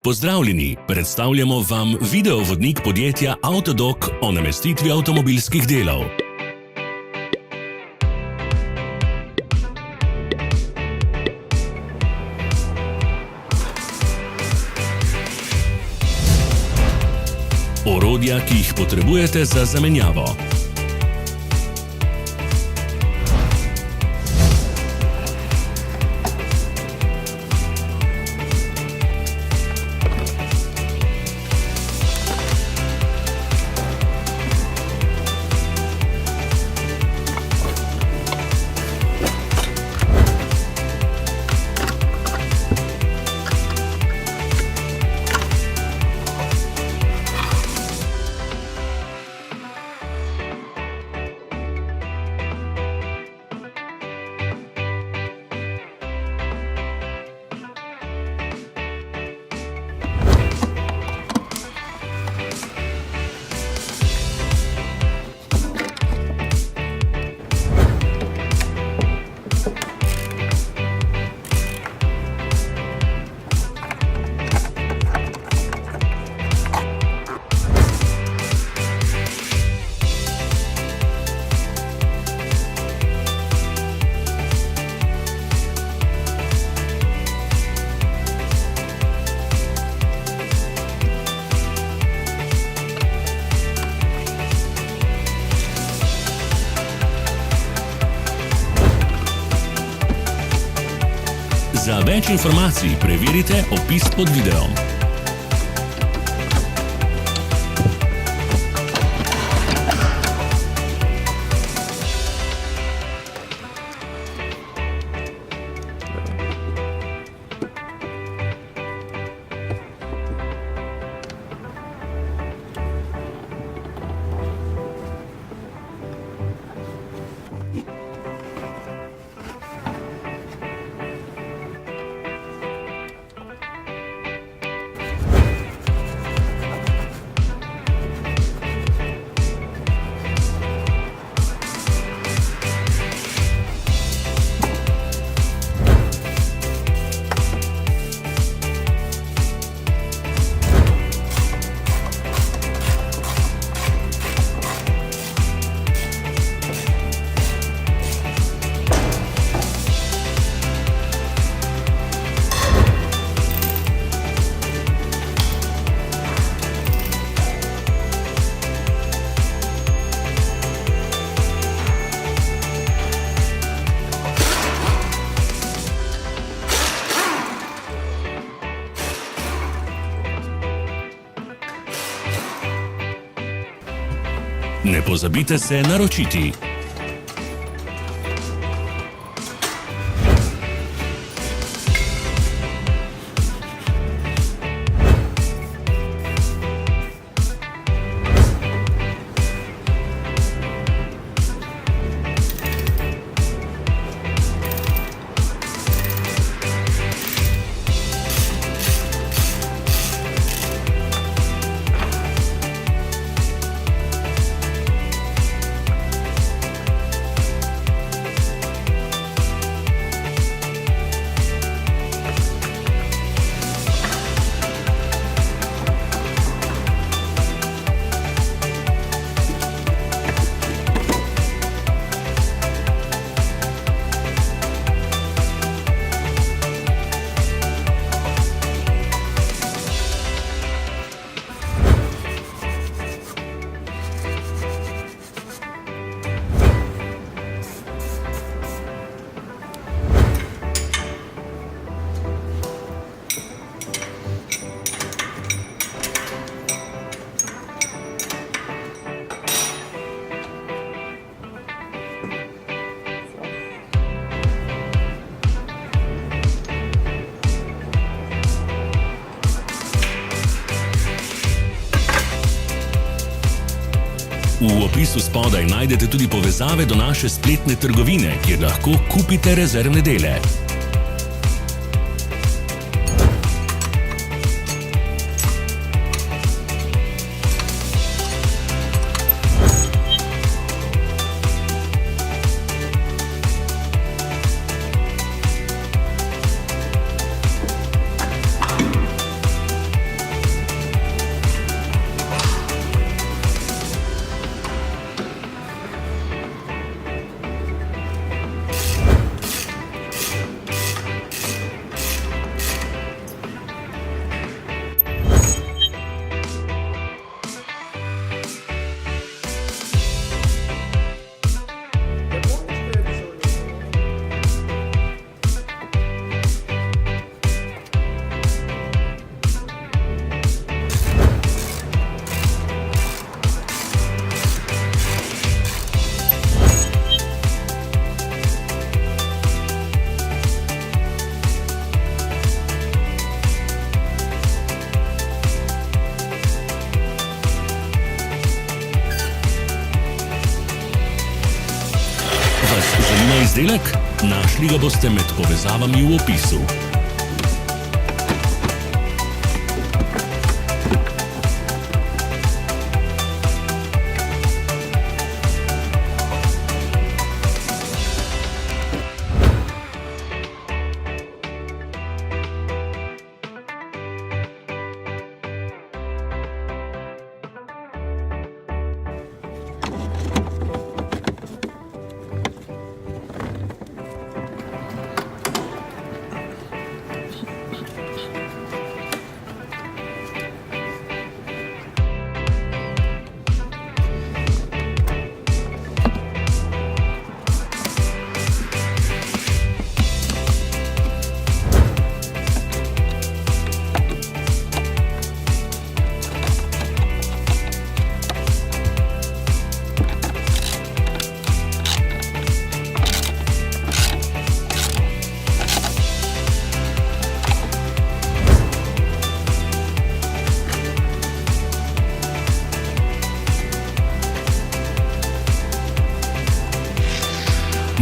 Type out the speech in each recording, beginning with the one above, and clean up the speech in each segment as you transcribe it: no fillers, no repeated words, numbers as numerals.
Pozdravljeni, predstavljamo vam videovodnik podjetja Avtodok o namestitvi avtomobilskih delov. Orodja, ki jih potrebujete za zamenjavo. Za več informacij preverite opis pod videom. Ne pozabite se naročiti. V opisu spodaj najdete tudi povezave do naše spletne trgovine, kjer lahko kupite rezervne dele. izdelek? Našli ga boste med povezavami v opisu.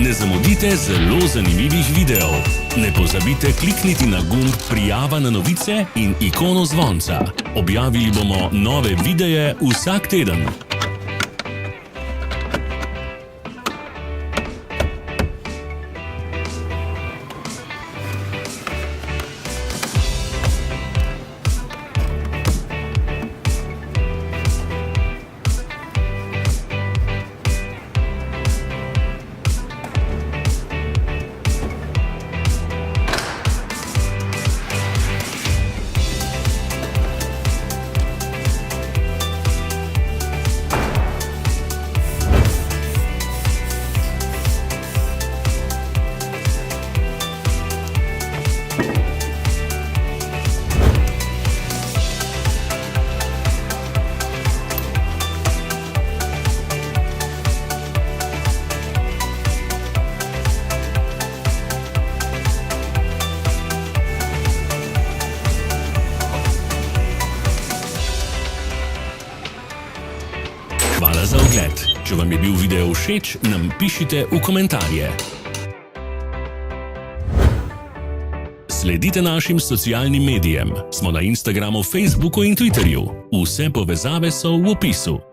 Ne zamudite zelo zanimivih videov. Ne pozabite klikniti na gumb Prijava na novice in ikono zvonca. Objavili bomo nove videe vsak teden. Hvala za ogled. Če vam je bil video všeč, nam pišite v komentarje. Sledite našim socialnim medijem. Smo na Instagramu, Facebooku in Twitterju. Vse povezave so v opisu.